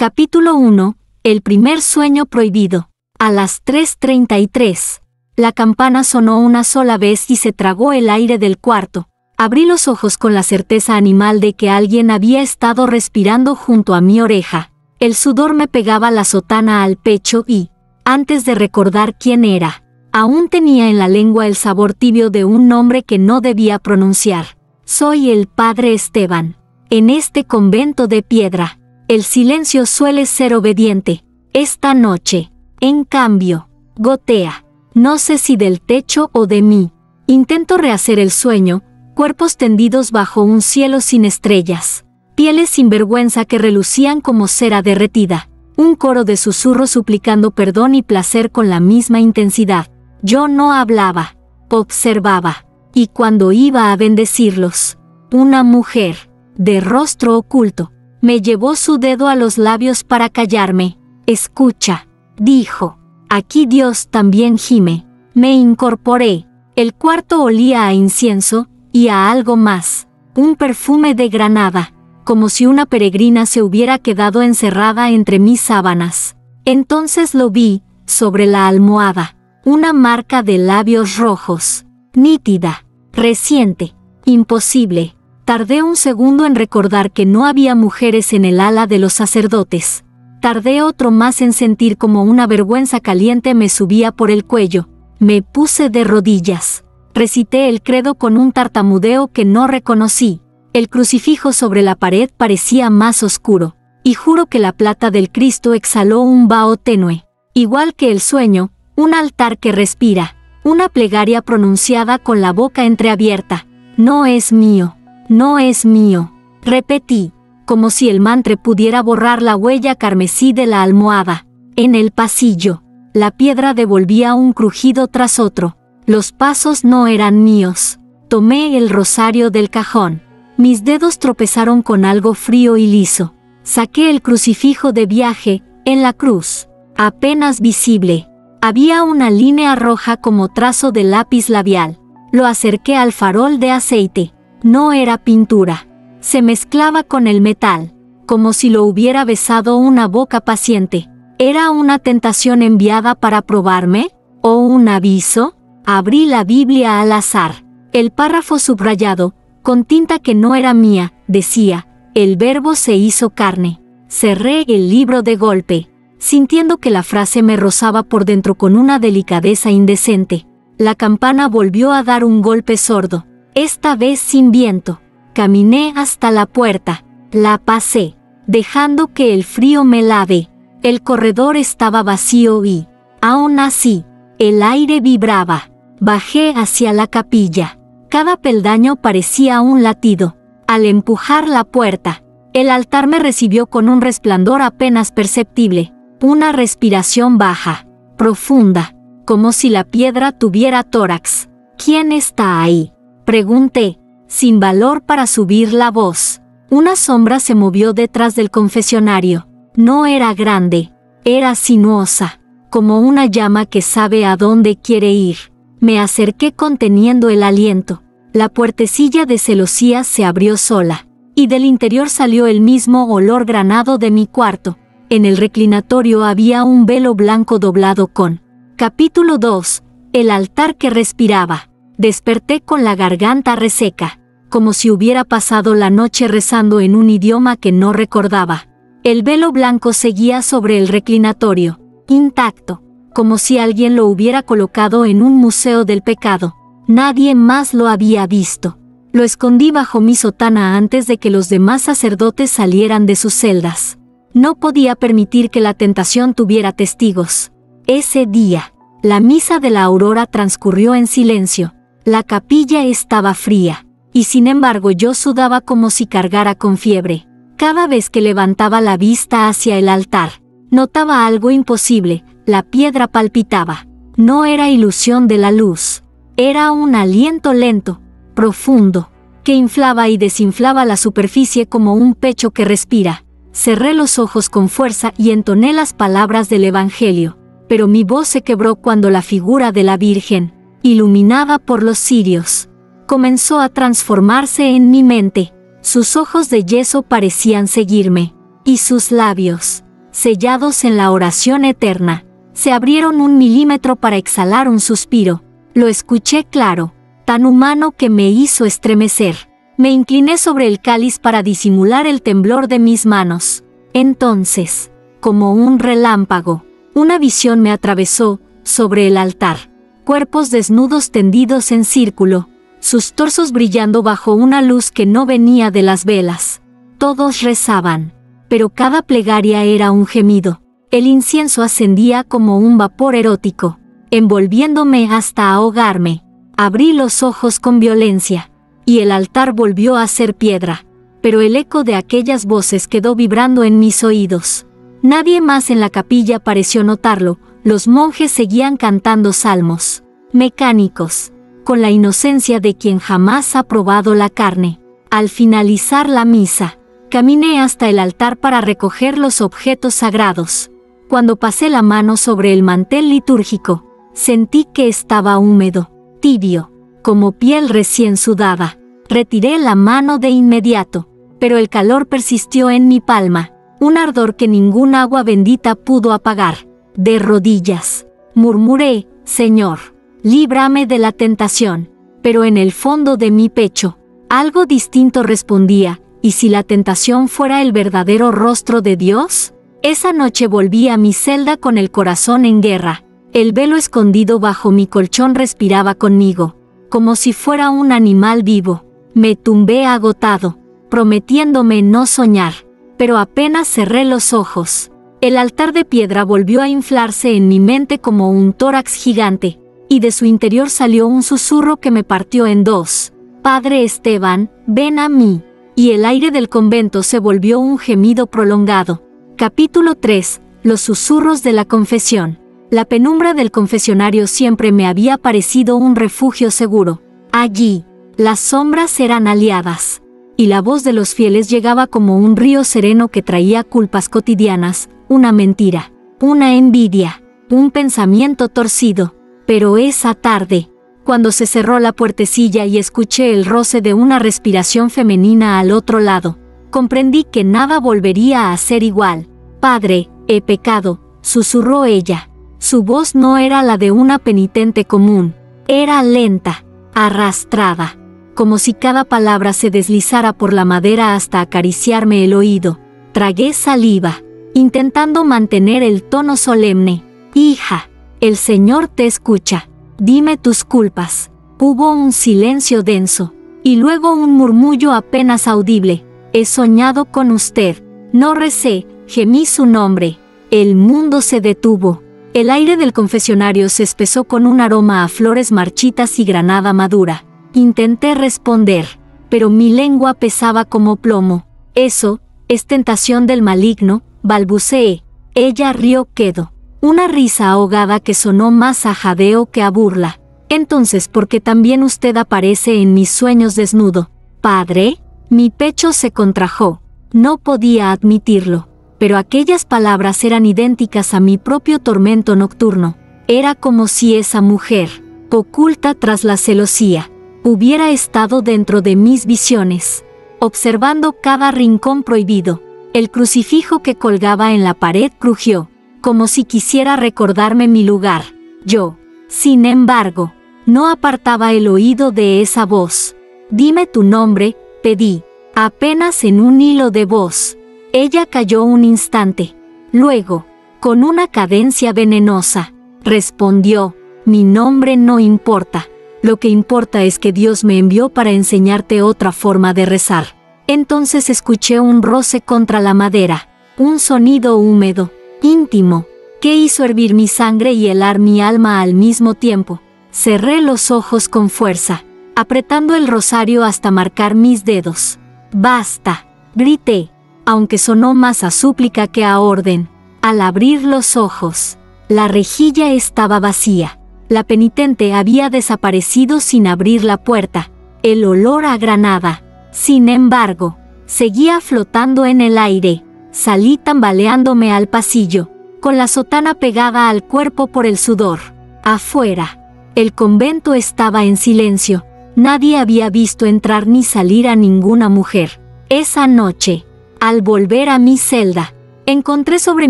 Capítulo 1. El primer sueño prohibido. A las 3:33. La campana sonó una sola vez y se tragó el aire del cuarto. Abrí los ojos con la certeza animal de que alguien había estado respirando junto a mi oreja. El sudor me pegaba la sotana al pecho y, antes de recordar quién era, aún tenía en la lengua el sabor tibio de un nombre que no debía pronunciar. Soy el padre Esteban. En este convento de piedra, el silencio suele ser obediente. Esta noche, en cambio, gotea. No sé si del techo o de mí. Intento rehacer el sueño, cuerpos tendidos bajo un cielo sin estrellas, pieles sin vergüenza que relucían como cera derretida, un coro de susurros suplicando perdón y placer con la misma intensidad. Yo no hablaba, observaba, y cuando iba a bendecirlos, una mujer, de rostro oculto, me llevó su dedo a los labios para callarme. Escucha, dijo, aquí Dios también gime. Me incorporé. El cuarto olía a incienso y a algo más, un perfume de granada, como si una peregrina se hubiera quedado encerrada entre mis sábanas. Entonces lo vi, sobre la almohada, una marca de labios rojos, nítida, reciente, imposible. Tardé un segundo en recordar que no había mujeres en el ala de los sacerdotes. Tardé otro más en sentir como una vergüenza caliente me subía por el cuello. Me puse de rodillas. Recité el credo con un tartamudeo que no reconocí. El crucifijo sobre la pared parecía más oscuro, y juro que la plata del Cristo exhaló un vaho tenue. Igual que el sueño, un altar que respira, una plegaria pronunciada con la boca entreabierta. No es mío. No es mío, repetí, como si el mantra pudiera borrar la huella carmesí de la almohada. En el pasillo, la piedra devolvía un crujido tras otro. Los pasos no eran míos. Tomé el rosario del cajón. Mis dedos tropezaron con algo frío y liso. Saqué el crucifijo de viaje, en la cruz, apenas visible. Había una línea roja como trazo de lápiz labial. Lo acerqué al farol de aceite. No era pintura. Se mezclaba con el metal, como si lo hubiera besado una boca paciente. ¿Era una tentación enviada para probarme? ¿O un aviso? Abrí la Biblia al azar. El párrafo subrayado, con tinta que no era mía, decía, el Verbo se hizo carne. Cerré el libro de golpe, sintiendo que la frase me rozaba por dentro con una delicadeza indecente. La campana volvió a dar un golpe sordo. Esta vez sin viento. Caminé hasta la puerta. La pasé, dejando que el frío me lave. El corredor estaba vacío y, aún así, el aire vibraba. Bajé hacia la capilla. Cada peldaño parecía un latido. Al empujar la puerta, el altar me recibió con un resplandor apenas perceptible. Una respiración baja, profunda, como si la piedra tuviera tórax. ¿Quién está ahí?, pregunté, sin valor para subir la voz. Una sombra se movió detrás del confesionario. No era grande, era sinuosa, como una llama que sabe a dónde quiere ir. Me acerqué conteniendo el aliento. La puertecilla de celosías se abrió sola, y del interior salió el mismo olor granado de mi cuarto. En el reclinatorio había un velo blanco doblado con. Capítulo 2. El altar que respiraba. Desperté con la garganta reseca, como si hubiera pasado la noche rezando en un idioma que no recordaba. El velo blanco seguía sobre el reclinatorio, intacto, como si alguien lo hubiera colocado en un museo del pecado. Nadie más lo había visto. Lo escondí bajo mi sotana antes de que los demás sacerdotes salieran de sus celdas. No podía permitir que la tentación tuviera testigos. Ese día, la misa de la aurora transcurrió en silencio. La capilla estaba fría, y sin embargo yo sudaba como si cargara con fiebre. Cada vez que levantaba la vista hacia el altar, notaba algo imposible. La piedra palpitaba. No era ilusión de la luz. Era un aliento lento, profundo, que inflaba y desinflaba la superficie como un pecho que respira. Cerré los ojos con fuerza y entoné las palabras del Evangelio, pero mi voz se quebró cuando la figura de la Virgen, iluminada por los cirios, comenzó a transformarse en mi mente. Sus ojos de yeso parecían seguirme, y sus labios, sellados en la oración eterna. Se abrieron 1 milímetro para exhalar un suspiro. Lo escuché claro, tan humano que me hizo estremecer. Me incliné sobre el cáliz para disimular el temblor de mis manos. Entonces, como un relámpago, una visión me atravesó sobre el altar. Cuerpos desnudos tendidos en círculo, sus torsos brillando bajo una luz que no venía de las velas. Todos rezaban, pero cada plegaria era un gemido. El incienso ascendía como un vapor erótico, envolviéndome hasta ahogarme. Abrí los ojos con violencia, y el altar volvió a ser piedra, pero el eco de aquellas voces quedó vibrando en mis oídos. Nadie más en la capilla pareció notarlo, los monjes seguían cantando salmos mecánicos, con la inocencia de quien jamás ha probado la carne. Al finalizar la misa, caminé hasta el altar para recoger los objetos sagrados. Cuando pasé la mano sobre el mantel litúrgico, sentí que estaba húmedo, tibio, como piel recién sudada. Retiré la mano de inmediato, pero el calor persistió en mi palma, un ardor que ningún agua bendita pudo apagar. De rodillas, murmuré, Señor, líbrame de la tentación, pero en el fondo de mi pecho, algo distinto respondía, ¿y si la tentación fuera el verdadero rostro de Dios? Esa noche volví a mi celda con el corazón en guerra. El velo escondido bajo mi colchón respiraba conmigo, como si fuera un animal vivo. Me tumbé agotado, prometiéndome no soñar, pero apenas cerré los ojos. El altar de piedra volvió a inflarse en mi mente como un tórax gigante, y de su interior salió un susurro que me partió en dos. Padre Esteban, ven a mí. Y el aire del convento se volvió un gemido prolongado. Capítulo 3. Los susurros de la confesión. La penumbra del confesionario siempre me había parecido un refugio seguro. Allí, las sombras eran aliadas, y la voz de los fieles llegaba como un río sereno que traía culpas cotidianas, una mentira, una envidia, un pensamiento torcido. Pero esa tarde, cuando se cerró la puertecilla y escuché el roce de una respiración femenina al otro lado, comprendí que nada volvería a ser igual. Padre, he pecado, susurró ella. Su voz no era la de una penitente común, era lenta, arrastrada, como si cada palabra se deslizara por la madera hasta acariciarme el oído. Tragué saliva, intentando mantener el tono solemne. Hija, el Señor te escucha. Dime tus culpas. Hubo un silencio denso, y luego un murmullo apenas audible. He soñado con usted. No recé, gemí su nombre. El mundo se detuvo. El aire del confesionario se espesó con un aroma a flores marchitas y granada madura. Intenté responder, pero mi lengua pesaba como plomo. Eso es tentación del maligno, balbuceé. Ella rió quedo. Una risa ahogada que sonó más a jadeo que a burla. Entonces, ¿por qué también usted aparece en mis sueños desnudo? Padre, mi pecho se contrajo. No podía admitirlo, pero aquellas palabras eran idénticas a mi propio tormento nocturno. Era como si esa mujer, oculta tras la celosía, hubiera estado dentro de mis visiones, observando cada rincón prohibido. El crucifijo que colgaba en la pared crujió, como si quisiera recordarme mi lugar. Yo, sin embargo, no apartaba el oído de esa voz. Dime tu nombre, pedí, apenas en un hilo de voz. Ella calló un instante. Luego, con una cadencia venenosa, respondió, mi nombre no importa. Lo que importa es que Dios me envió para enseñarte otra forma de rezar. Entonces escuché un roce contra la madera, un sonido húmedo, íntimo, que hizo hervir mi sangre y helar mi alma al mismo tiempo. Cerré los ojos con fuerza, apretando el rosario hasta marcar mis dedos. Basta, grité, aunque sonó más a súplica que a orden. Al abrir los ojos, la rejilla estaba vacía. La penitente había desaparecido sin abrir la puerta. El olor a granada, sin embargo, seguía flotando en el aire. Salí tambaleándome al pasillo, con la sotana pegada al cuerpo por el sudor. Afuera, el convento estaba en silencio. Nadie había visto entrar ni salir a ninguna mujer. Esa noche, al volver a mi celda, Encontré sobre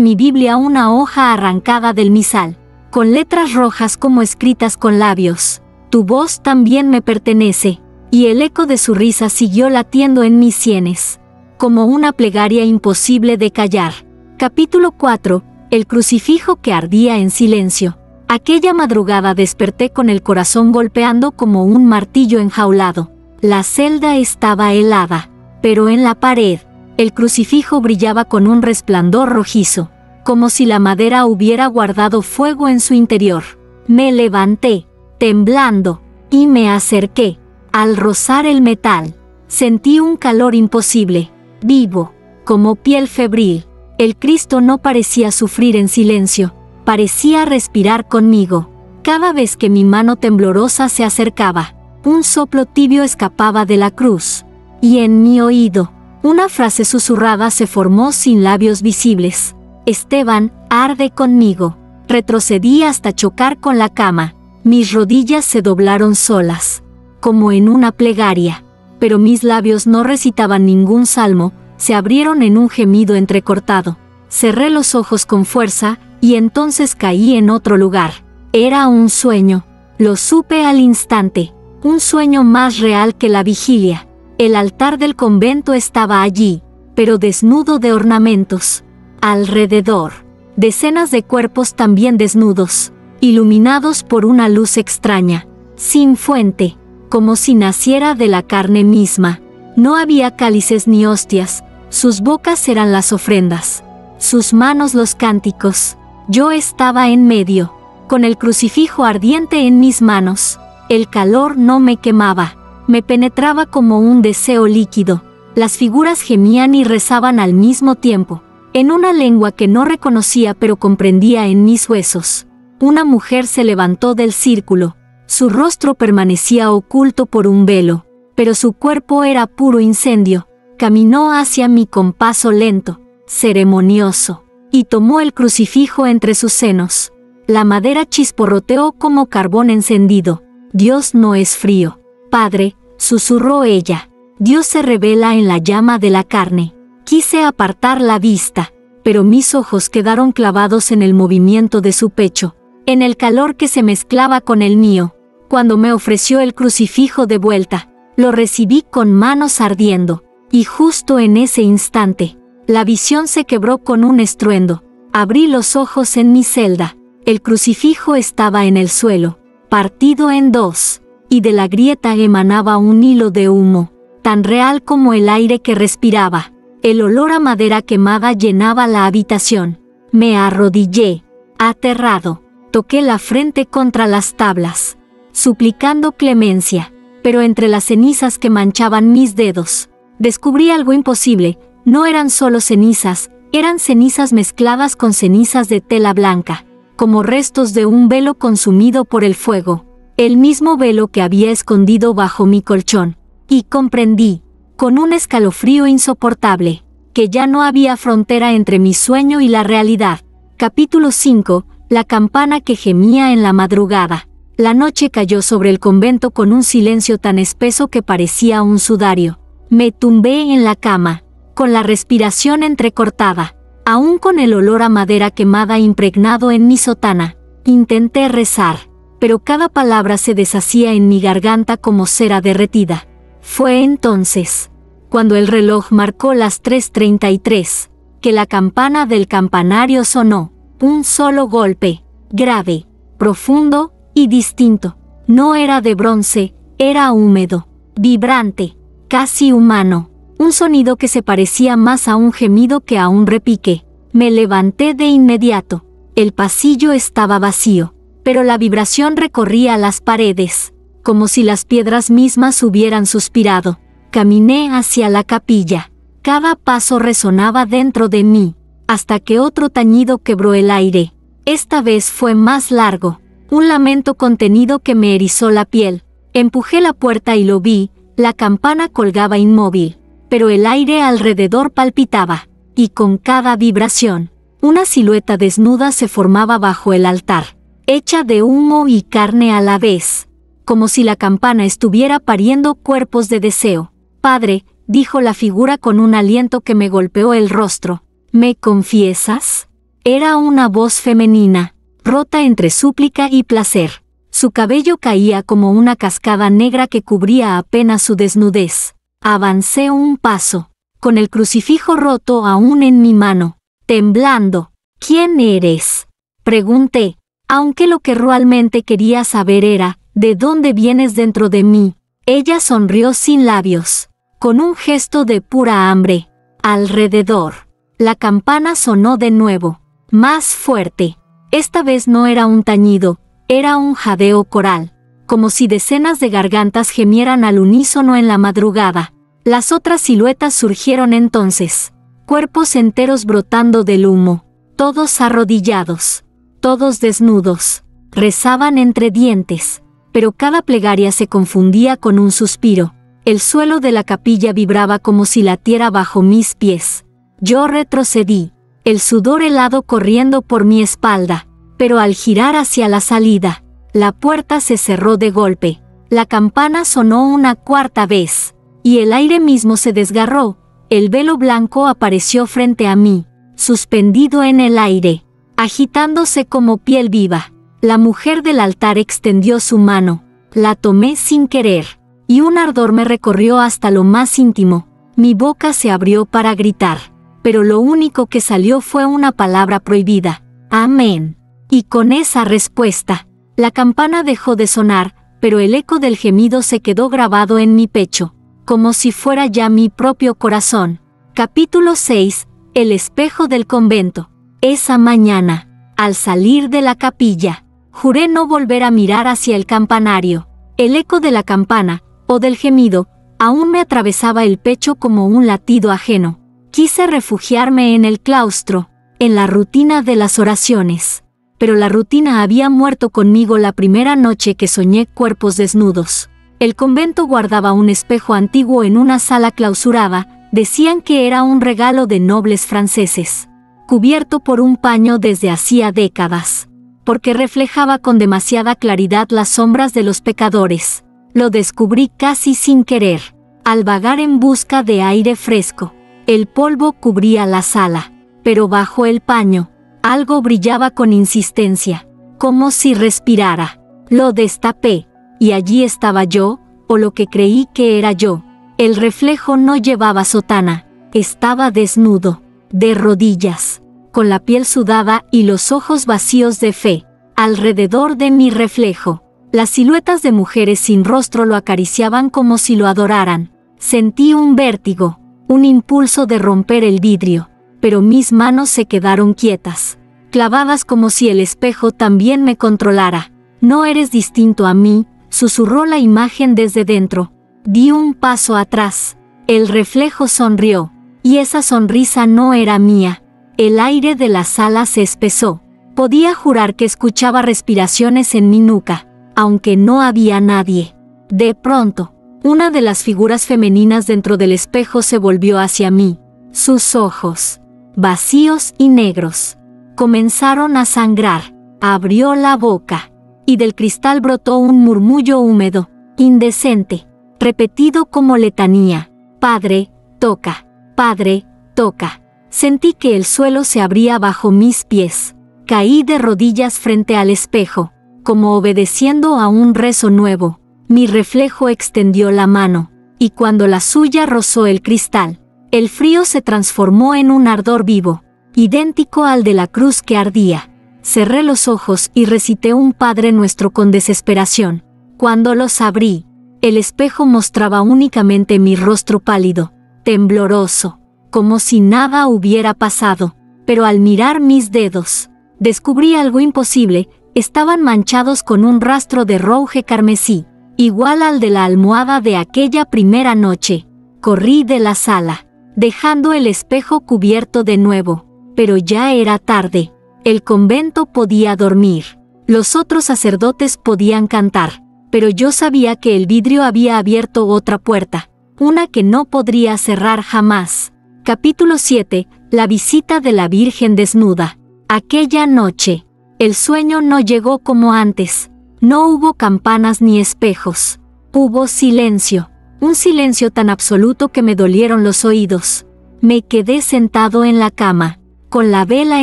mi Biblia una hoja arrancada del misal, con letras rojas como escritas con labios. Tu voz también me pertenece. Y el eco de su risa siguió latiendo en mis sienes, como una plegaria imposible de callar. Capítulo 4. El crucifijo que ardía en silencio. Aquella madrugada desperté con el corazón golpeando como un martillo enjaulado. La celda estaba helada, pero en la pared, el crucifijo brillaba con un resplandor rojizo, como si la madera hubiera guardado fuego en su interior. Me levanté, temblando, y me acerqué. Al rozar el metal, sentí un calor imposible, vivo, como piel febril. El Cristo no parecía sufrir en silencio, parecía respirar conmigo. Cada vez que mi mano temblorosa se acercaba, un soplo tibio escapaba de la cruz. Y en mi oído, una frase susurrada se formó sin labios visibles. Esteban, arde conmigo. Retrocedí hasta chocar con la cama. Mis rodillas se doblaron solas, como en una plegaria, pero mis labios no recitaban ningún salmo, se abrieron en un gemido entrecortado. Cerré los ojos con fuerza, y entonces caí en otro lugar. Era un sueño. Lo supe al instante. Un sueño más real que la vigilia. El altar del convento estaba allí, pero desnudo de ornamentos. Alrededor, decenas de cuerpos también desnudos, iluminados por una luz extraña, sin fuente, como si naciera de la carne misma. No había cálices ni hostias, sus bocas eran las ofrendas, sus manos los cánticos. Yo estaba en medio, con el crucifijo ardiente en mis manos. El calor no me quemaba, me penetraba como un deseo líquido. Las figuras gemían y rezaban al mismo tiempo, en una lengua que no reconocía pero comprendía en mis huesos. Una mujer se levantó del círculo. Su rostro permanecía oculto por un velo, pero su cuerpo era puro incendio. Caminó hacia mí con paso lento, ceremonioso, y tomó el crucifijo entre sus senos. La madera chisporroteó como carbón encendido. Dios no es frío. Padre, susurró ella. Dios se revela en la llama de la carne. Quise apartar la vista, pero mis ojos quedaron clavados en el movimiento de su pecho, en el calor que se mezclaba con el mío. Cuando me ofreció el crucifijo de vuelta, lo recibí con manos ardiendo, y justo en ese instante, la visión se quebró con un estruendo. Abrí los ojos en mi celda. El crucifijo estaba en el suelo, partido en dos, y de la grieta emanaba un hilo de humo, tan real como el aire que respiraba. El olor a madera quemada llenaba la habitación. Me arrodillé, aterrado. Toqué la frente contra las tablas, suplicando clemencia, pero entre las cenizas que manchaban mis dedos, descubrí algo imposible. No eran solo cenizas, eran cenizas mezcladas con cenizas de tela blanca, como restos de un velo consumido por el fuego, el mismo velo que había escondido bajo mi colchón. Y comprendí, con un escalofrío insoportable, que ya no había frontera entre mi sueño y la realidad. Capítulo 5. La campana que gemía en la madrugada. La noche cayó sobre el convento con un silencio tan espeso que parecía un sudario. Me tumbé en la cama, con la respiración entrecortada, aún con el olor a madera quemada impregnado en mi sotana. Intenté rezar, pero cada palabra se deshacía en mi garganta como cera derretida. Fue entonces, cuando el reloj marcó las 3:33, que la campana del campanario sonó. Un solo golpe, grave, profundo y distinto. No era de bronce, era húmedo, vibrante, casi humano. Un sonido que se parecía más a un gemido que a un repique. Me levanté de inmediato. El pasillo estaba vacío, pero la vibración recorría las paredes, como si las piedras mismas hubieran suspirado. Caminé hacia la capilla. Cada paso resonaba dentro de mí, hasta que otro tañido quebró el aire. Esta vez fue más largo, un lamento contenido que me erizó la piel. Empujé la puerta y lo vi. La campana colgaba inmóvil, pero el aire alrededor palpitaba, y con cada vibración, una silueta desnuda se formaba bajo el altar, hecha de humo y carne a la vez, como si la campana estuviera pariendo cuerpos de deseo. Padre, dijo la figura con un aliento que me golpeó el rostro. ¿Me confiesas? Era una voz femenina, rota entre súplica y placer. Su cabello caía como una cascada negra que cubría apenas su desnudez. Avancé un paso, con el crucifijo roto aún en mi mano, temblando. ¿Quién eres?, pregunté, aunque lo que realmente quería saber era, ¿de dónde vienes dentro de mí? Ella sonrió sin labios, con un gesto de pura hambre. Alrededor. La campana sonó de nuevo, más fuerte. Esta vez no era un tañido, era un jadeo coral, como si decenas de gargantas gemieran al unísono en la madrugada. Las otras siluetas surgieron entonces, cuerpos enteros brotando del humo, todos arrodillados, todos desnudos, rezaban entre dientes, pero cada plegaria se confundía con un suspiro. El suelo de la capilla vibraba como si latiera bajo mis pies. Yo retrocedí, el sudor helado corriendo por mi espalda, pero al girar hacia la salida, la puerta se cerró de golpe. La campana sonó una cuarta vez, y el aire mismo se desgarró. El velo blanco apareció frente a mí, suspendido en el aire, agitándose como piel viva. La mujer del altar extendió su mano, la tomé sin querer, y un ardor me recorrió hasta lo más íntimo. Mi boca se abrió para gritar, pero lo único que salió fue una palabra prohibida: amén. Y con esa respuesta, la campana dejó de sonar, pero el eco del gemido se quedó grabado en mi pecho, como si fuera ya mi propio corazón. Capítulo 6. El espejo del convento. Esa mañana, al salir de la capilla, juré no volver a mirar hacia el campanario. El eco de la campana, o del gemido, aún me atravesaba el pecho como un latido ajeno. Quise refugiarme en el claustro, en la rutina de las oraciones. Pero la rutina había muerto conmigo la primera noche que soñé cuerpos desnudos. El convento guardaba un espejo antiguo en una sala clausurada. Decían que era un regalo de nobles franceses, cubierto por un paño desde hacía décadas, porque reflejaba con demasiada claridad las sombras de los pecadores. Lo descubrí casi sin querer, al vagar en busca de aire fresco. El polvo cubría la sala, pero bajo el paño, algo brillaba con insistencia, como si respirara. Lo destapé, y allí estaba yo, o lo que creí que era yo. El reflejo no llevaba sotana, estaba desnudo, de rodillas, con la piel sudada y los ojos vacíos de fe. Alrededor de mi reflejo, las siluetas de mujeres sin rostro lo acariciaban como si lo adoraran. Sentí un vértigo, un impulso de romper el vidrio, pero mis manos se quedaron quietas, clavadas como si el espejo también me controlara. No eres distinto a mí, susurró la imagen desde dentro. Di un paso atrás. El reflejo sonrió, y esa sonrisa no era mía. El aire de la sala se espesó. Podía jurar que escuchaba respiraciones en mi nuca, aunque no había nadie. De pronto, una de las figuras femeninas dentro del espejo se volvió hacia mí. Sus ojos, vacíos y negros, comenzaron a sangrar. Abrió la boca, y del cristal brotó un murmullo húmedo, indecente, repetido como letanía: Padre, toca, Padre, toca. Sentí que el suelo se abría bajo mis pies. Caí de rodillas frente al espejo, como obedeciendo a un rezo nuevo. Mi reflejo extendió la mano, y cuando la suya rozó el cristal, el frío se transformó en un ardor vivo, idéntico al de la cruz que ardía. Cerré los ojos y recité un Padre Nuestro con desesperación. Cuando los abrí, el espejo mostraba únicamente mi rostro pálido, tembloroso, como si nada hubiera pasado. Pero al mirar mis dedos, descubrí algo imposible: estaban manchados con un rastro de rouge carmesí, igual al de la almohada de aquella primera noche. Corrí de la sala, dejando el espejo cubierto de nuevo, pero ya era tarde. El convento podía dormir, los otros sacerdotes podían cantar, pero yo sabía que el vidrio había abierto otra puerta, una que no podría cerrar jamás. Capítulo 7. La visita de la Virgen desnuda. Aquella noche, el sueño no llegó como antes. No hubo campanas ni espejos. Hubo silencio, un silencio tan absoluto que me dolieron los oídos. Me quedé sentado en la cama, con la vela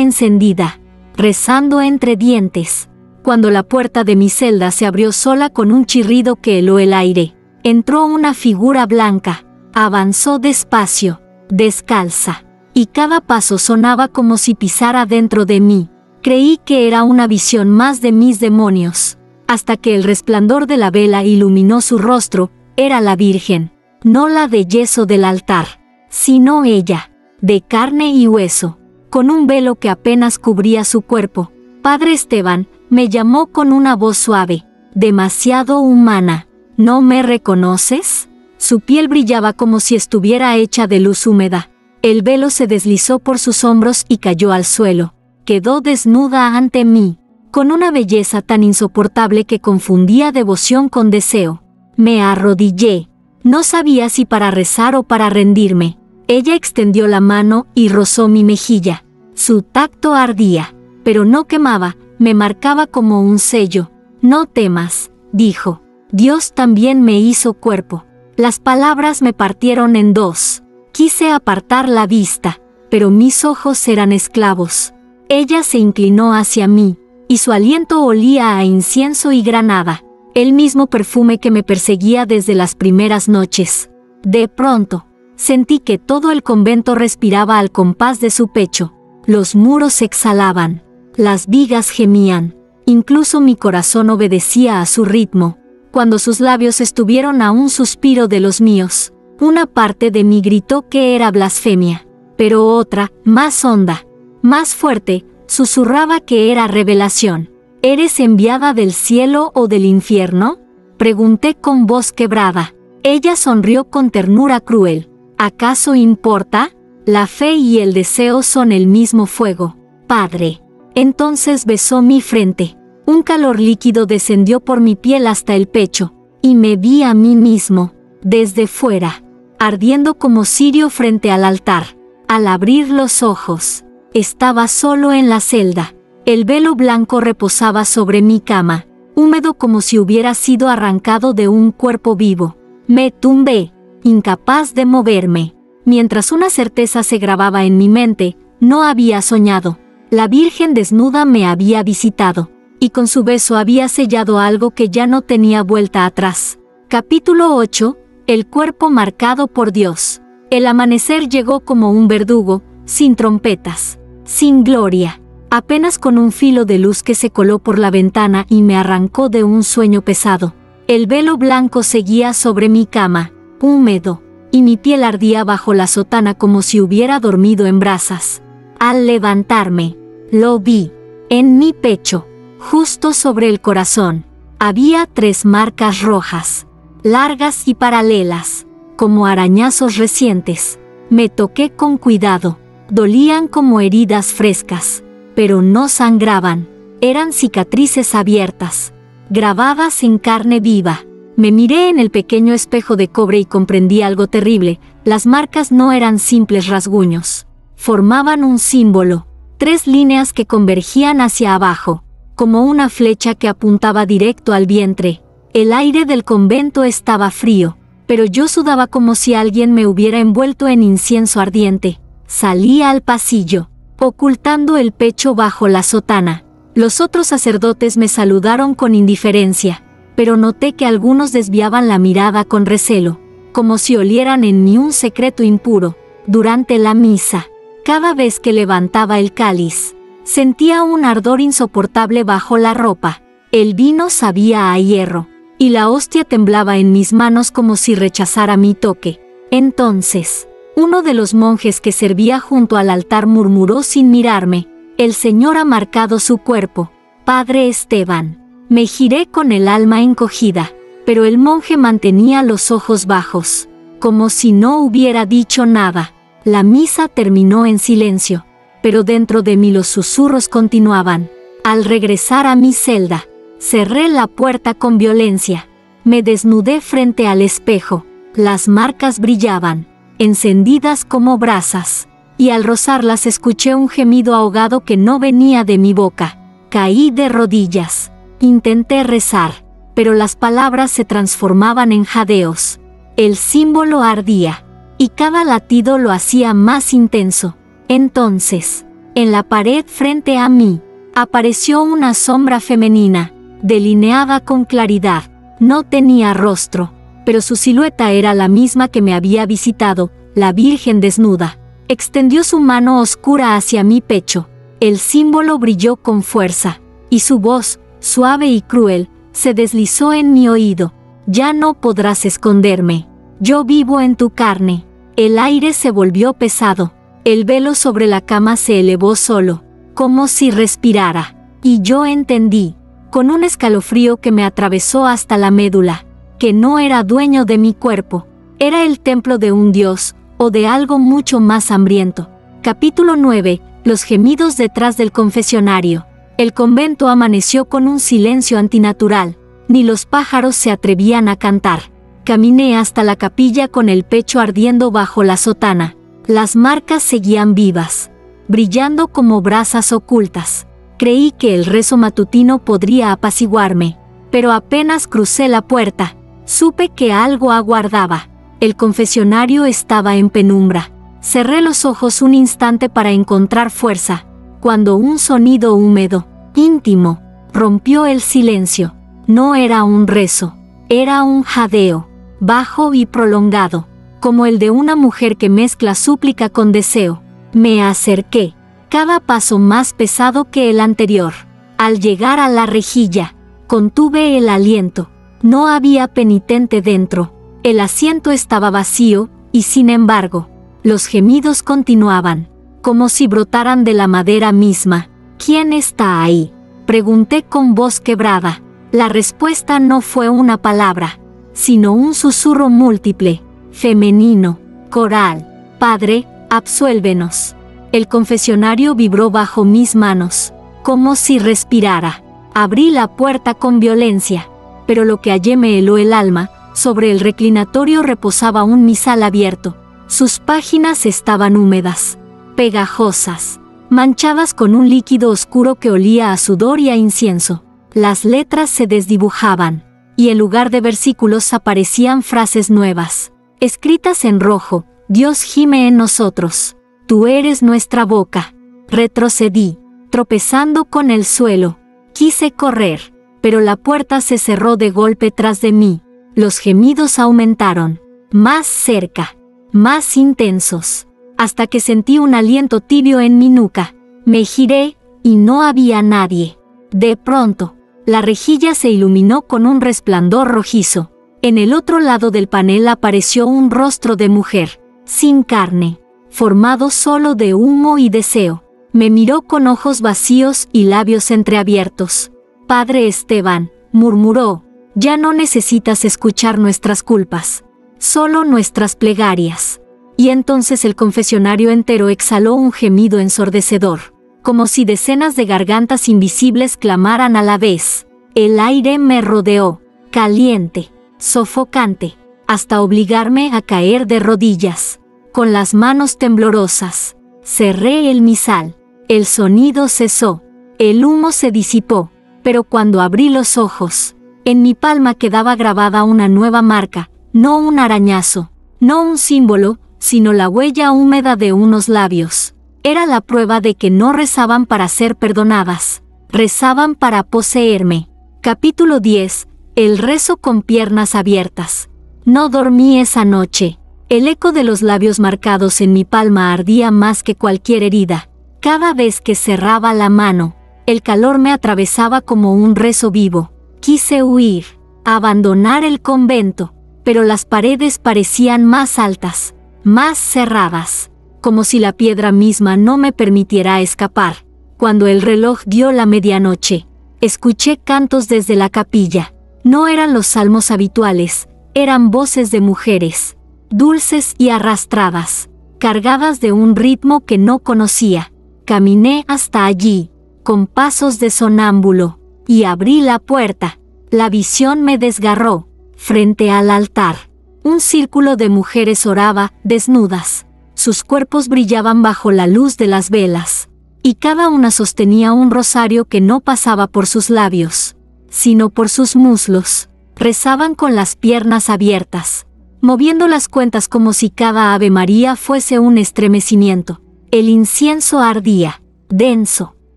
encendida, rezando entre dientes, cuando la puerta de mi celda se abrió sola con un chirrido que heló el aire. Entró una figura blanca, avanzó despacio, descalza, y cada paso sonaba como si pisara dentro de mí. Creí que era una visión más de mis demonios, hasta que el resplandor de la vela iluminó su rostro. Era la Virgen, no la de yeso del altar, sino ella, de carne y hueso, con un velo que apenas cubría su cuerpo. Padre Esteban, me llamó con una voz suave, demasiado humana. ¿No me reconoces? Su piel brillaba como si estuviera hecha de luz húmeda. El velo se deslizó por sus hombros y cayó al suelo. Quedó desnuda ante mí, con una belleza tan insoportable que confundía devoción con deseo. Me arrodillé. No sabía si para rezar o para rendirme. Ella extendió la mano y rozó mi mejilla. Su tacto ardía, pero no quemaba, me marcaba como un sello. No temas, dijo. Dios también me hizo cuerpo. Las palabras me partieron en dos. Quise apartar la vista, pero mis ojos eran esclavos. Ella se inclinó hacia mí, y su aliento olía a incienso y granada, el mismo perfume que me perseguía desde las primeras noches. De pronto, sentí que todo el convento respiraba al compás de su pecho. Los muros exhalaban, las vigas gemían, incluso mi corazón obedecía a su ritmo. Cuando sus labios estuvieron a un suspiro de los míos, una parte de mí gritó que era blasfemia, pero otra, más honda, más fuerte, susurraba que era revelación. ¿Eres enviada del cielo o del infierno?, pregunté con voz quebrada. Ella sonrió con ternura cruel. ¿Acaso importa? La fe y el deseo son el mismo fuego, Padre. Entonces besó mi frente. Un calor líquido descendió por mi piel hasta el pecho, y me vi a mí mismo, desde fuera, ardiendo como cirio frente al altar. Al abrir los ojos, estaba solo en la celda. El velo blanco reposaba sobre mi cama, húmedo como si hubiera sido arrancado de un cuerpo vivo. Me tumbé, incapaz de moverme, mientras una certeza se grababa en mi mente. No había soñado. La Virgen desnuda me había visitado, y con su beso había sellado algo que ya no tenía vuelta atrás. Capítulo 8. El cuerpo marcado por Dios. El amanecer llegó como un verdugo, sin trompetas, sin gloria, apenas con un filo de luz que se coló por la ventana y me arrancó de un sueño pesado. El velo blanco seguía sobre mi cama, húmedo, y mi piel ardía bajo la sotana como si hubiera dormido en brasas. Al levantarme, lo vi. En mi pecho, justo sobre el corazón, había 3 marcas rojas, largas y paralelas, como arañazos recientes. Me toqué con cuidado. Dolían como heridas frescas, pero no sangraban. Eran cicatrices abiertas, grabadas en carne viva. Me miré en el pequeño espejo de cobre y comprendí algo terrible. Las marcas no eran simples rasguños. Formaban un símbolo, 3 líneas que convergían hacia abajo, como una flecha que apuntaba directo al vientre. El aire del convento estaba frío, pero yo sudaba como si alguien me hubiera envuelto en incienso ardiente. Salí al pasillo, ocultando el pecho bajo la sotana. Los otros sacerdotes me saludaron con indiferencia, pero noté que algunos desviaban la mirada con recelo, como si olieran en mí un secreto impuro. Durante la misa, cada vez que levantaba el cáliz, sentía un ardor insoportable bajo la ropa. El vino sabía a hierro, y la hostia temblaba en mis manos como si rechazara mi toque. Entonces, uno de los monjes que servía junto al altar murmuró sin mirarme: «El Señor ha marcado su cuerpo, Padre Esteban». Me giré con el alma encogida, pero el monje mantenía los ojos bajos, como si no hubiera dicho nada. La misa terminó en silencio, pero dentro de mí los susurros continuaban. Al regresar a mi celda, cerré la puerta con violencia. Me desnudé frente al espejo. Las marcas brillaban, encendidas como brasas, y al rozarlas escuché un gemido ahogado que no venía de mi boca. Caí de rodillas. Intenté rezar, pero las palabras se transformaban en jadeos. El símbolo ardía, y cada latido lo hacía más intenso. Entonces, En la pared frente a mí, apareció una sombra femenina, delineada con claridad. No tenía rostro, pero su silueta era la misma que me había visitado, la Virgen desnuda. Extendió su mano oscura hacia mi pecho. El símbolo brilló con fuerza, y su voz, suave y cruel, se deslizó en mi oído. Ya no podrás esconderme. Yo vivo en tu carne. El aire se volvió pesado. El velo sobre la cama se elevó solo, como si respirara. Y yo entendí, con un escalofrío que me atravesó hasta la médula, que no era dueño de mi cuerpo. Era el templo de un dios, o de algo mucho más hambriento. Capítulo 9. Los gemidos detrás del confesionario. El convento amaneció con un silencio antinatural. Ni los pájaros se atrevían a cantar. Caminé hasta la capilla con el pecho ardiendo bajo la sotana. Las marcas seguían vivas, brillando como brasas ocultas. Creí que el rezo matutino podría apaciguarme, pero apenas crucé la puerta, supe que algo aguardaba. El confesionario estaba en penumbra. Cerré los ojos un instante para encontrar fuerza, cuando un sonido húmedo, íntimo, rompió el silencio. No era un rezo, era un jadeo, bajo y prolongado, como el de una mujer que mezcla súplica con deseo. Me acerqué, cada paso más pesado que el anterior. Al llegar a la rejilla, contuve el aliento. No había penitente dentro. El asiento estaba vacío, y sin embargo, los gemidos continuaban, como si brotaran de la madera misma. ¿Quién está ahí?, pregunté con voz quebrada. La respuesta no fue una palabra, sino un susurro múltiple, femenino, coral. Padre, absuélvenos. El confesionario vibró bajo mis manos, como si respirara. Abrí la puerta con violencia, pero lo que hallé me heló el alma. Sobre el reclinatorio reposaba un misal abierto. Sus páginas estaban húmedas, pegajosas, manchadas con un líquido oscuro que olía a sudor y a incienso. Las letras se desdibujaban, y en lugar de versículos aparecían frases nuevas, escritas en rojo. Dios gime en nosotros. Tú eres nuestra boca. Retrocedí, tropezando con el suelo. Quise correr, pero la puerta se cerró de golpe tras de mí. Los gemidos aumentaron, más cerca, más intensos, hasta que sentí un aliento tibio en mi nuca. Me giré, y no había nadie. De pronto, la rejilla se iluminó con un resplandor rojizo. En el otro lado del panel apareció un rostro de mujer, sin carne, formado solo de humo y deseo. Me miró con ojos vacíos y labios entreabiertos. Padre Esteban, murmuró, ya no necesitas escuchar nuestras culpas, solo nuestras plegarias. Y entonces el confesionario entero exhaló un gemido ensordecedor, como si decenas de gargantas invisibles clamaran a la vez. El aire me rodeó, caliente, sofocante, hasta obligarme a caer de rodillas. Con las manos temblorosas, cerré el misal. El sonido cesó, el humo se disipó, pero cuando abrí los ojos, en mi palma quedaba grabada una nueva marca, no un arañazo, no un símbolo, sino la huella húmeda de unos labios. Era la prueba de que no rezaban para ser perdonadas, rezaban para poseerme. Capítulo 10. El rezo con piernas abiertas. No dormí esa noche. El eco de los labios marcados en mi palma ardía más que cualquier herida. Cada vez que cerraba la mano, el calor me atravesaba como un rezo vivo. Quise huir, abandonar el convento, pero las paredes parecían más altas, más cerradas, como si la piedra misma no me permitiera escapar. Cuando el reloj dio la medianoche, escuché cantos desde la capilla. No eran los salmos habituales, eran voces de mujeres, dulces y arrastradas, cargadas de un ritmo que no conocía. Caminé hasta allí, con pasos de sonámbulo, y abrí la puerta. La visión me desgarró. Frente al altar, un círculo de mujeres oraba, desnudas. Sus cuerpos brillaban bajo la luz de las velas, y cada una sostenía un rosario que no pasaba por sus labios, sino por sus muslos. Rezaban con las piernas abiertas, moviendo las cuentas como si cada Ave María fuese un estremecimiento. El incienso ardía, denso,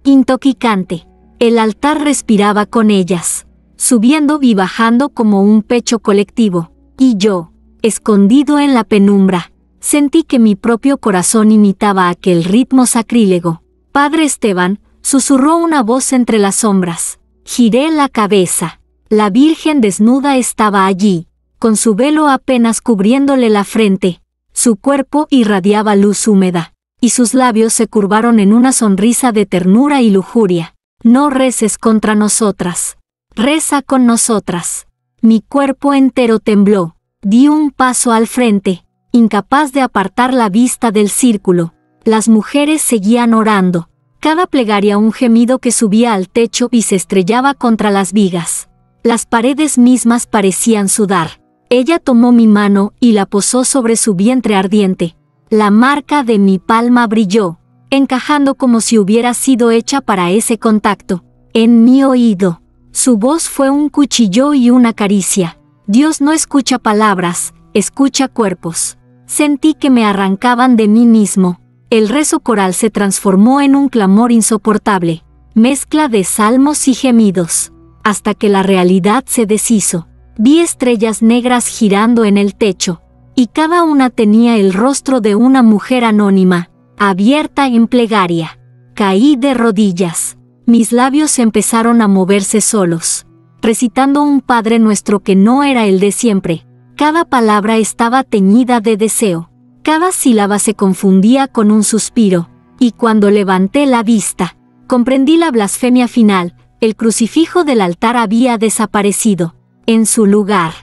intoxicante. El altar respiraba con ellas, subiendo y bajando como un pecho colectivo, y yo, escondido en la penumbra, sentí que mi propio corazón imitaba aquel ritmo sacrílego. Padre Esteban, susurró una voz entre las sombras. Giré la cabeza. La Virgen desnuda estaba allí, con su velo apenas cubriéndole la frente. Su cuerpo irradiaba luz húmeda, y sus labios se curvaron en una sonrisa de ternura y lujuria. No reces contra nosotras. Reza con nosotras. Mi cuerpo entero tembló. Di un paso al frente, incapaz de apartar la vista del círculo. Las mujeres seguían orando. Cada plegaria un gemido que subía al techo y se estrellaba contra las vigas. Las paredes mismas parecían sudar. Ella tomó mi mano y la posó sobre su vientre ardiente. La marca de mi palma brilló, encajando como si hubiera sido hecha para ese contacto. En mi oído, su voz fue un cuchillo y una caricia. Dios no escucha palabras, escucha cuerpos. Sentí que me arrancaban de mí mismo. El rezo coral se transformó en un clamor insoportable, mezcla de salmos y gemidos, hasta que la realidad se deshizo. Vi estrellas negras girando en el techo, y cada una tenía el rostro de una mujer anónima, abierta en plegaria. Caí de rodillas. Mis labios empezaron a moverse solos, recitando un Padre Nuestro que no era el de siempre. Cada palabra estaba teñida de deseo. Cada sílaba se confundía con un suspiro, y cuando levanté la vista, comprendí la blasfemia final. El crucifijo del altar había desaparecido. En su lugar,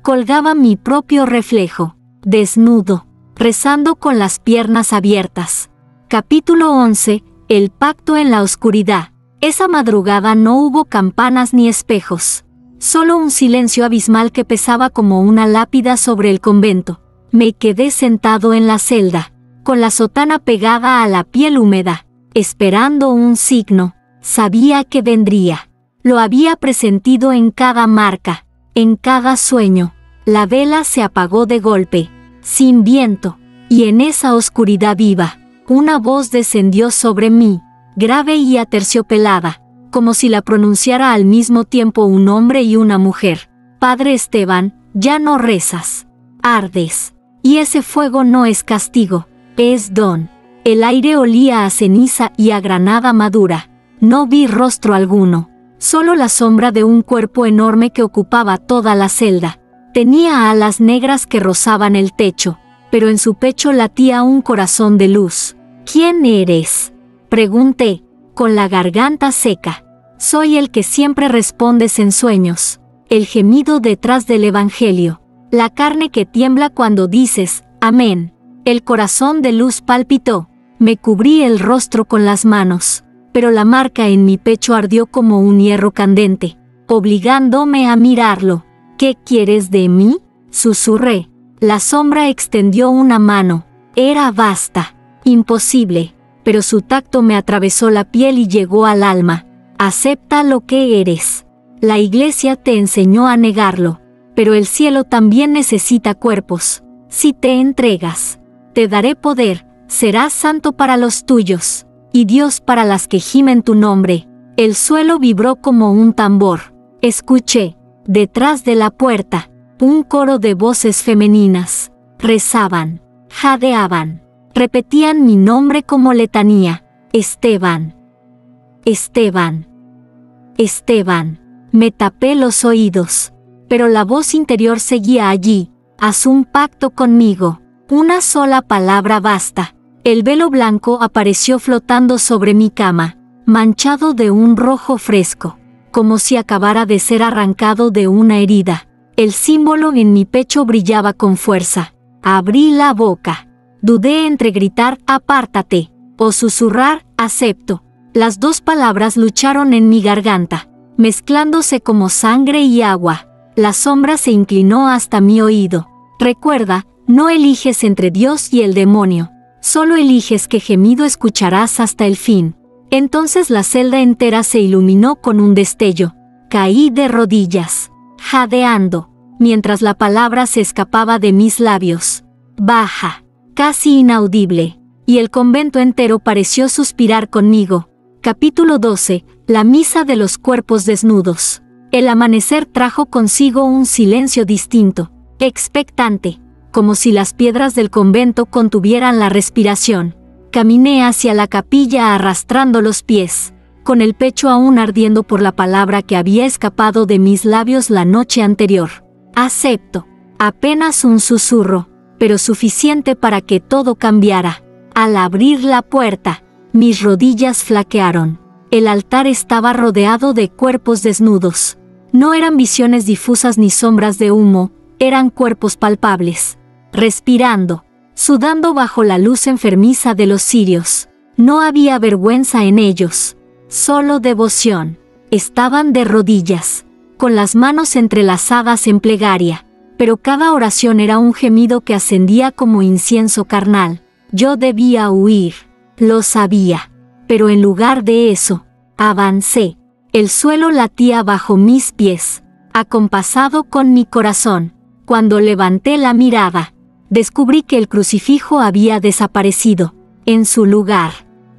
colgaba mi propio reflejo, desnudo, rezando con las piernas abiertas. Capítulo 11. El pacto en la oscuridad. Esa madrugada no hubo campanas ni espejos, solo un silencio abismal que pesaba como una lápida sobre el convento. Me quedé sentado en la celda, con la sotana pegada a la piel húmeda, esperando un signo. Sabía que vendría. Lo había presentido en cada marca, en cada sueño. La vela se apagó de golpe, sin viento, y en esa oscuridad viva, una voz descendió sobre mí, grave y aterciopelada, como si la pronunciara al mismo tiempo un hombre y una mujer. Padre Esteban, ya no rezas. Ardes. Y ese fuego no es castigo, es don. El aire olía a ceniza y a granada madura. No vi rostro alguno, solo la sombra de un cuerpo enorme que ocupaba toda la celda. Tenía alas negras que rozaban el techo, pero en su pecho latía un corazón de luz. ¿Quién eres?, pregunté, con la garganta seca. Soy el que siempre respondes en sueños. El gemido detrás del Evangelio. La carne que tiembla cuando dices, amén. El corazón de luz palpitó. Me cubrí el rostro con las manos, pero la marca en mi pecho ardió como un hierro candente, obligándome a mirarlo. ¿Qué quieres de mí?, susurré. La sombra extendió una mano. Era vasta, imposible, pero su tacto me atravesó la piel y llegó al alma. Acepta lo que eres. La iglesia te enseñó a negarlo, pero el cielo también necesita cuerpos. Si te entregas, te daré poder, serás santo para los tuyos, y Dios para las que gimen tu nombre. El suelo vibró como un tambor. Escuché, detrás de la puerta, un coro de voces femeninas. Rezaban, jadeaban, repetían mi nombre como letanía. Esteban. Esteban. Esteban. Me tapé los oídos, pero la voz interior seguía allí. Haz un pacto conmigo. Una sola palabra basta. El velo blanco apareció flotando sobre mi cama, manchado de un rojo fresco, como si acabara de ser arrancado de una herida. El símbolo en mi pecho brillaba con fuerza. Abrí la boca. Dudé entre gritar, apártate, o susurrar, acepto. Las dos palabras lucharon en mi garganta, mezclándose como sangre y agua. La sombra se inclinó hasta mi oído. Recuerda, no eliges entre Dios y el demonio. Solo eliges qué gemido escucharás hasta el fin. Entonces la celda entera se iluminó con un destello. Caí de rodillas, jadeando, mientras la palabra se escapaba de mis labios. Baja, casi inaudible, y el convento entero pareció suspirar conmigo. Capítulo 12. La misa de los cuerpos desnudos. El amanecer trajo consigo un silencio distinto, expectante, como si las piedras del convento contuvieran la respiración. Caminé hacia la capilla arrastrando los pies, con el pecho aún ardiendo por la palabra que había escapado de mis labios la noche anterior. Acepto. Apenas un susurro, pero suficiente para que todo cambiara. Al abrir la puerta, mis rodillas flaquearon. El altar estaba rodeado de cuerpos desnudos. No eran visiones difusas ni sombras de humo, eran cuerpos palpables, respirando, sudando bajo la luz enfermiza de los cirios. No había vergüenza en ellos, solo devoción. Estaban de rodillas, con las manos entrelazadas en plegaria, pero cada oración era un gemido que ascendía como incienso carnal. Yo debía huir, lo sabía, pero en lugar de eso, avancé. El suelo latía bajo mis pies, acompasado con mi corazón. Cuando levanté la mirada, descubrí que el crucifijo había desaparecido. En su lugar,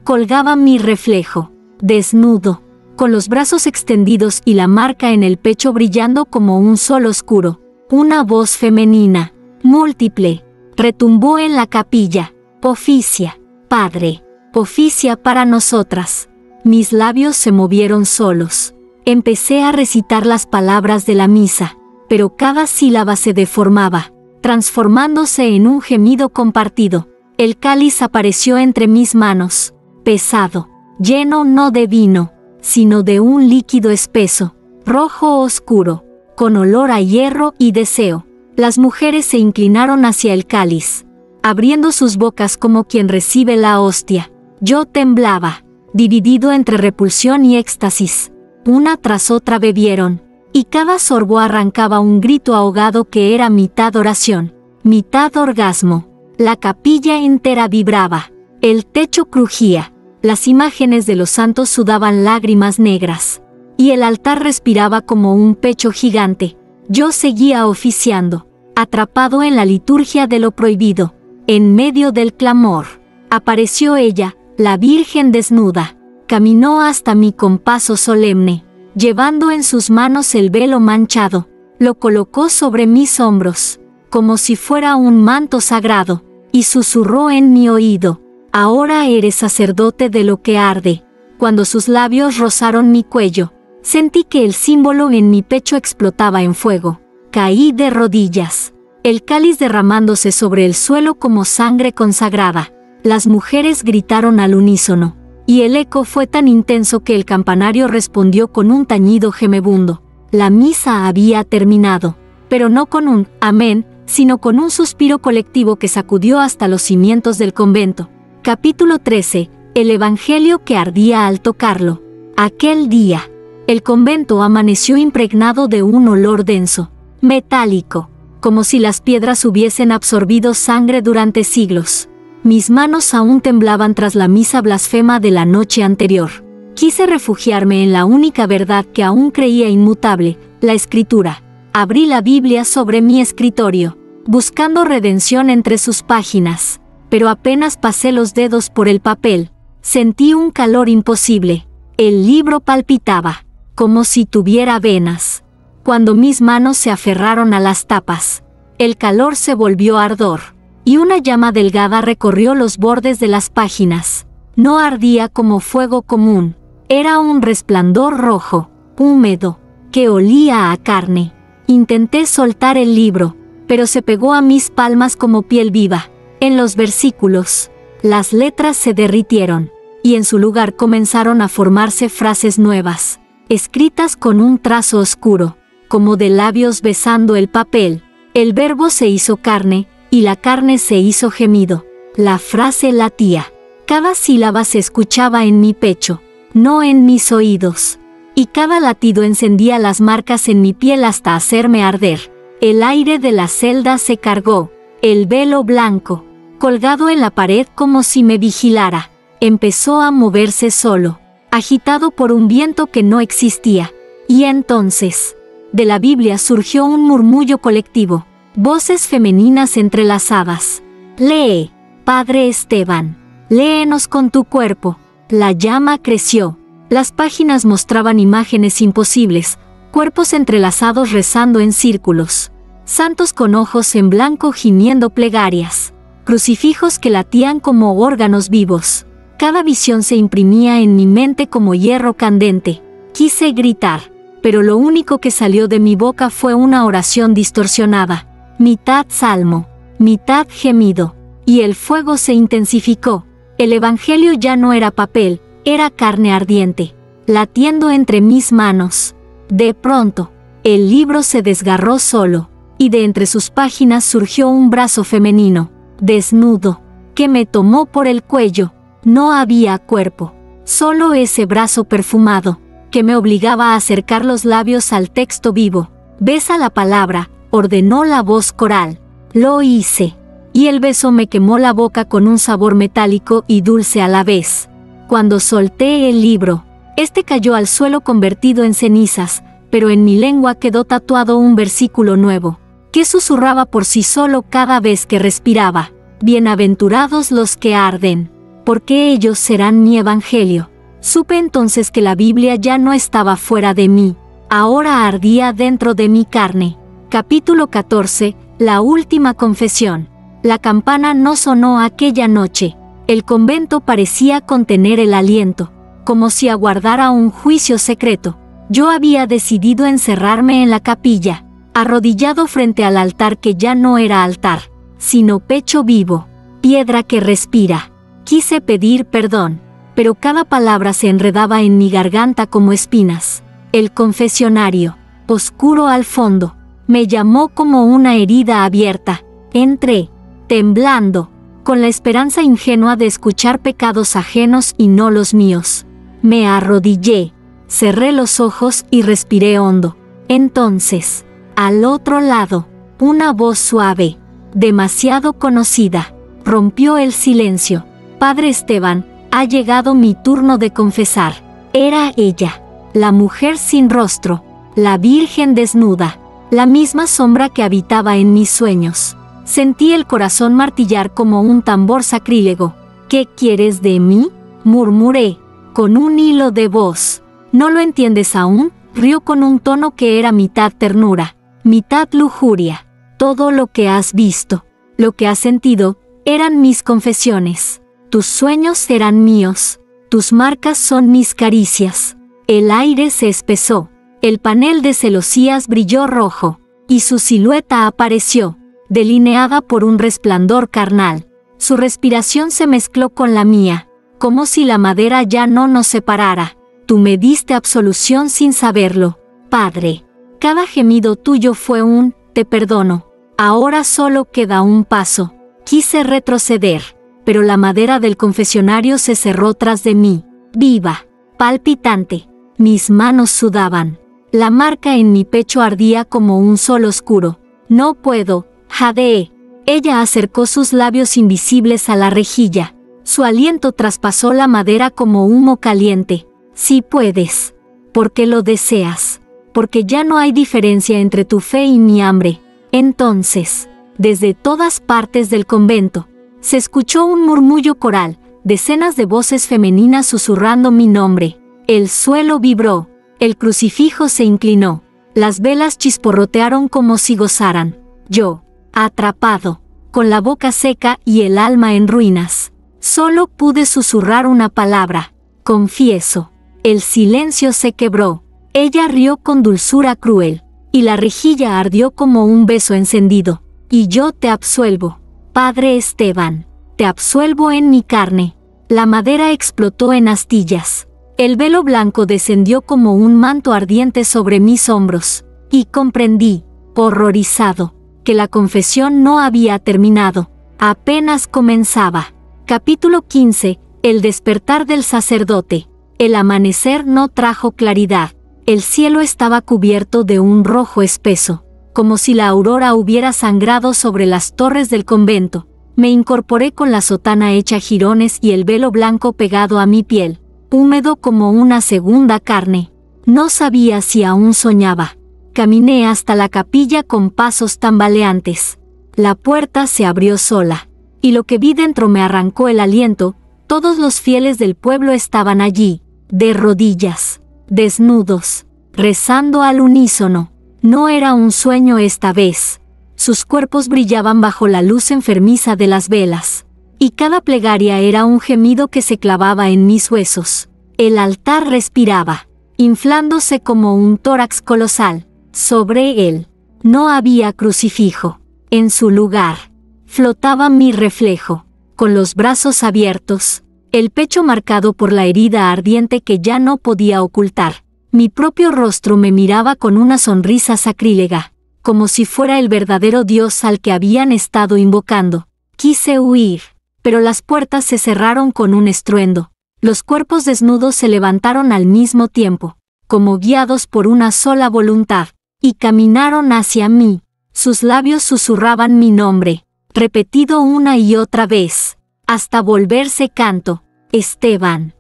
colgaba mi reflejo, desnudo, con los brazos extendidos y la marca en el pecho brillando como un sol oscuro. Una voz femenina, múltiple, retumbó en la capilla. Oficia, Padre, oficia para nosotras. Mis labios se movieron solos. Empecé a recitar las palabras de la misa, pero cada sílaba se deformaba, transformándose en un gemido compartido. El cáliz apareció entre mis manos, pesado, lleno no de vino, sino de un líquido espeso, rojo oscuro, con olor a hierro y deseo. Las mujeres se inclinaron hacia el cáliz, abriendo sus bocas como quien recibe la hostia. Yo temblaba, dividido entre repulsión y éxtasis. Una tras otra bebieron, y cada sorbo arrancaba un grito ahogado que era mitad oración, mitad orgasmo. La capilla entera vibraba, el techo crujía, las imágenes de los santos sudaban lágrimas negras, y el altar respiraba como un pecho gigante. Yo seguía oficiando, atrapado en la liturgia de lo prohibido. En medio del clamor, apareció ella, la Virgen desnuda. Caminó hasta mí con paso solemne, llevando en sus manos el velo manchado. Lo colocó sobre mis hombros, como si fuera un manto sagrado, y susurró en mi oído: ahora eres sacerdote de lo que arde. Cuando sus labios rozaron mi cuello, sentí que el símbolo en mi pecho explotaba en fuego. Caí de rodillas, el cáliz derramándose sobre el suelo como sangre consagrada. Las mujeres gritaron al unísono, y el eco fue tan intenso que el campanario respondió con un tañido gemebundo. La misa había terminado, pero no con un amén, sino con un suspiro colectivo que sacudió hasta los cimientos del convento. Capítulo 13. El evangelio que ardía al tocarlo. Aquel día, el convento amaneció impregnado de un olor denso, metálico, como si las piedras hubiesen absorbido sangre durante siglos. Mis manos aún temblaban tras la misa blasfema de la noche anterior. Quise refugiarme en la única verdad que aún creía inmutable, la Escritura. Abrí la Biblia sobre mi escritorio, buscando redención entre sus páginas, pero apenas pasé los dedos por el papel, sentí un calor imposible. El libro palpitaba, como si tuviera venas. Cuando mis manos se aferraron a las tapas, el calor se volvió ardor, y una llama delgada recorrió los bordes de las páginas. No ardía como fuego común, era un resplandor rojo, húmedo, que olía a carne. Intenté soltar el libro, pero se pegó a mis palmas como piel viva. En los versículos, las letras se derritieron, y en su lugar comenzaron a formarse frases nuevas, escritas con un trazo oscuro, como de labios besando el papel. El verbo se hizo carne, y la carne se hizo gemido. La frase latía. Cada sílaba se escuchaba en mi pecho, no en mis oídos, y cada latido encendía las marcas en mi piel hasta hacerme arder. El aire de la celda se cargó. El velo blanco, colgado en la pared como si me vigilara, empezó a moverse solo, agitado por un viento que no existía. Y entonces, de la Biblia surgió un murmullo colectivo, voces femeninas entrelazadas. Lee, Padre Esteban. Léenos con tu cuerpo. La llama creció. Las páginas mostraban imágenes imposibles, cuerpos entrelazados rezando en círculos, santos con ojos en blanco gimiendo plegarias, crucifijos que latían como órganos vivos. Cada visión se imprimía en mi mente como hierro candente. Quise gritar, pero lo único que salió de mi boca fue una oración distorsionada, mitad salmo, mitad gemido, y el fuego se intensificó. El evangelio ya no era papel, era carne ardiente, latiendo entre mis manos. De pronto, el libro se desgarró solo, y de entre sus páginas surgió un brazo femenino, desnudo, que me tomó por el cuello. No había cuerpo, solo ese brazo perfumado, que me obligaba a acercar los labios al texto vivo. Besa la palabra, ordenó la voz coral. Lo hice, y el beso me quemó la boca con un sabor metálico y dulce a la vez. Cuando solté el libro, este cayó al suelo convertido en cenizas, pero en mi lengua quedó tatuado un versículo nuevo, que susurraba por sí solo cada vez que respiraba. Bienaventurados los que arden, porque ellos serán mi evangelio. Supe entonces que la Biblia ya no estaba fuera de mí, ahora ardía dentro de mi carne. Capítulo 14. La última confesión. La campana no sonó aquella noche. El convento parecía contener el aliento, como si aguardara un juicio secreto. Yo había decidido encerrarme en la capilla, arrodillado frente al altar que ya no era altar, sino pecho vivo, piedra que respira. Quise pedir perdón, pero cada palabra se enredaba en mi garganta como espinas. El confesionario, oscuro al fondo, me llamó como una herida abierta. Entré, temblando, con la esperanza ingenua de escuchar pecados ajenos y no los míos. Me arrodillé, cerré los ojos y respiré hondo. Entonces, al otro lado, una voz suave, demasiado conocida, rompió el silencio. Padre Esteban, ha llegado mi turno de confesar. Era ella, la mujer sin rostro, la virgen desnuda, la misma sombra que habitaba en mis sueños. Sentí el corazón martillar como un tambor sacrílego. ¿Qué quieres de mí?, murmuré, con un hilo de voz. ¿No lo entiendes aún?, rió con un tono que era mitad ternura, mitad lujuria. Todo lo que has visto, lo que has sentido, eran mis confesiones. Tus sueños eran míos, tus marcas son mis caricias. El aire se espesó, el panel de celosías brilló rojo, y su silueta apareció, delineada por un resplandor carnal. Su respiración se mezcló con la mía, como si la madera ya no nos separara. Tú me diste absolución sin saberlo, Padre. Cada gemido tuyo fue un «te perdono». Ahora solo queda un paso. Quise retroceder, pero la madera del confesionario se cerró tras de mí, viva, palpitante. Mis manos sudaban. La marca en mi pecho ardía como un sol oscuro. No puedo, jadeé. Ella acercó sus labios invisibles a la rejilla. Su aliento traspasó la madera como humo caliente. Sí puedes. Porque lo deseas. Porque ya no hay diferencia entre tu fe y mi hambre. Entonces, desde todas partes del convento, se escuchó un murmullo coral, decenas de voces femeninas susurrando mi nombre. El suelo vibró, el crucifijo se inclinó, las velas chisporrotearon como si gozaran. Yo, atrapado, con la boca seca y el alma en ruinas, solo pude susurrar una palabra: confieso. El silencio se quebró. Ella rió con dulzura cruel, y la rejilla ardió como un beso encendido. Y yo te absuelvo, Padre Esteban, te absuelvo en mi carne. La madera explotó en astillas. El velo blanco descendió como un manto ardiente sobre mis hombros, y comprendí, horrorizado, que la confesión no había terminado, apenas comenzaba. Capítulo 15. El despertar del sacerdote. El amanecer no trajo claridad. El cielo estaba cubierto de un rojo espeso, como si la aurora hubiera sangrado sobre las torres del convento. Me incorporé con la sotana hecha jirones y el velo blanco pegado a mi piel, húmedo como una segunda carne. No sabía si aún soñaba. Caminé hasta la capilla con pasos tambaleantes. La puerta se abrió sola, y lo que vi dentro me arrancó el aliento. todos los fieles del pueblo estaban allí, de rodillas, desnudos, rezando al unísono. No era un sueño esta vez. Sus cuerpos brillaban bajo la luz enfermiza de las velas, y cada plegaria era un gemido que se clavaba en mis huesos. El altar respiraba, inflándose como un tórax colosal. Sobre él no había crucifijo. En su lugar flotaba mi reflejo, con los brazos abiertos, el pecho marcado por la herida ardiente que ya no podía ocultar. Mi propio rostro me miraba con una sonrisa sacrílega, como si fuera el verdadero Dios al que habían estado invocando. Quise huir, pero las puertas se cerraron con un estruendo. Los cuerpos desnudos se levantaron al mismo tiempo, como guiados por una sola voluntad, y caminaron hacia mí. Sus labios susurraban mi nombre, repetido una y otra vez, hasta volverse canto. Esteban.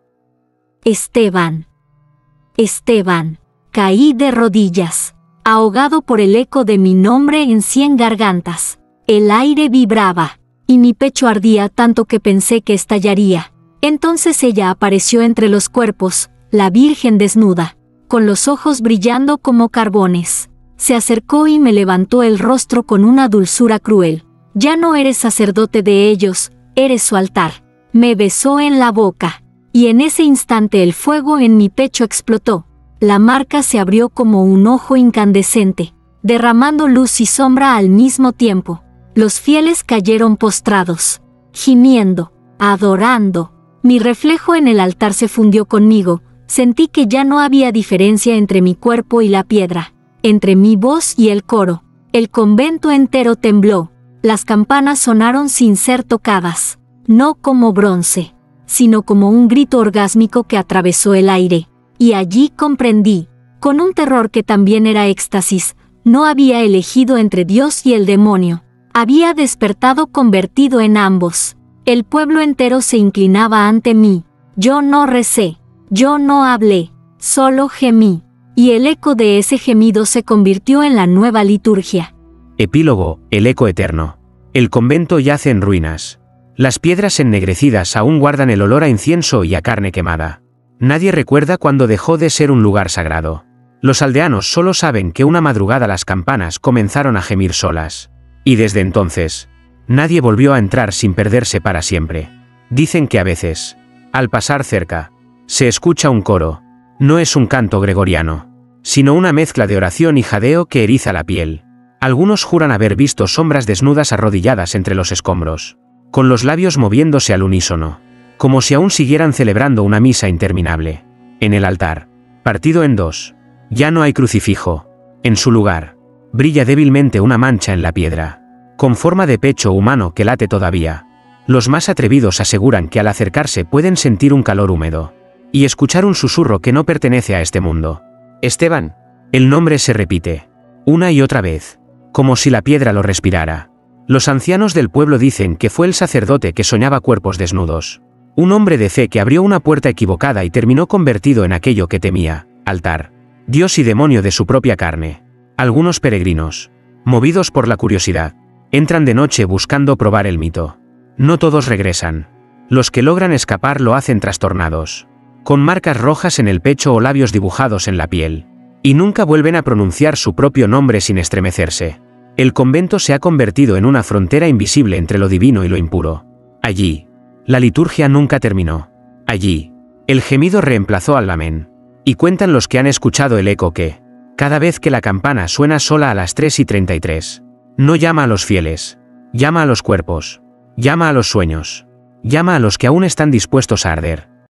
Esteban. Esteban. Caí de rodillas, ahogado por el eco de mi nombre en 100 gargantas. El aire vibraba, y mi pecho ardía tanto que pensé que estallaría. Entonces ella apareció entre los cuerpos, la Virgen desnuda, con los ojos brillando como carbones. Se acercó y me levantó el rostro con una dulzura cruel. Ya no eres sacerdote de ellos, eres su altar. Me besó en la boca, y en ese instante el fuego en mi pecho explotó. La marca se abrió como un ojo incandescente, derramando luz y sombra al mismo tiempo. Los fieles cayeron postrados, gimiendo, adorando. Mi reflejo en el altar se fundió conmigo. Sentí que ya no había diferencia entre mi cuerpo y la piedra, entre mi voz y el coro. El convento entero tembló. Las campanas sonaron sin ser tocadas, no como bronce, sino como un grito orgásmico que atravesó el aire. Y allí comprendí, con un terror que también era éxtasis, no había elegido entre Dios y el demonio. Había despertado convertido en ambos. El pueblo entero se inclinaba ante mí. Yo no recé, yo no hablé, solo gemí. Y el eco de ese gemido se convirtió en la nueva liturgia. Epílogo, el eco eterno. El convento yace en ruinas. Las piedras ennegrecidas aún guardan el olor a incienso y a carne quemada. Nadie recuerda cuándo dejó de ser un lugar sagrado. Los aldeanos solo saben que una madrugada las campanas comenzaron a gemir solas. Y desde entonces, nadie volvió a entrar sin perderse para siempre. Dicen que a veces, al pasar cerca, se escucha un coro. No es un canto gregoriano, sino una mezcla de oración y jadeo que eriza la piel. Algunos juran haber visto sombras desnudas arrodilladas entre los escombros, con los labios moviéndose al unísono, como si aún siguieran celebrando una misa interminable. En el altar, partido en dos, ya no hay crucifijo. En su lugar, brilla débilmente una mancha en la piedra, con forma de pecho humano que late todavía. Los más atrevidos aseguran que al acercarse pueden sentir un calor húmedo, y escuchar un susurro que no pertenece a este mundo. Esteban. El nombre se repite, una y otra vez, como si la piedra lo respirara. Los ancianos del pueblo dicen que fue el sacerdote que soñaba cuerpos desnudos. Un hombre de fe que abrió una puerta equivocada y terminó convertido en aquello que temía, altar, Dios y demonio de su propia carne. Algunos peregrinos, movidos por la curiosidad, entran de noche buscando probar el mito. No todos regresan. Los que logran escapar lo hacen trastornados, con marcas rojas en el pecho o labios dibujados en la piel, y nunca vuelven a pronunciar su propio nombre sin estremecerse. El convento se ha convertido en una frontera invisible entre lo divino y lo impuro. Allí, la liturgia nunca terminó. Allí, el gemido reemplazó al amén. Y cuentan los que han escuchado el eco que, cada vez que la campana suena sola a las 3:33, no llama a los fieles, llama a los cuerpos, llama a los sueños, llama a los que aún están dispuestos a arder.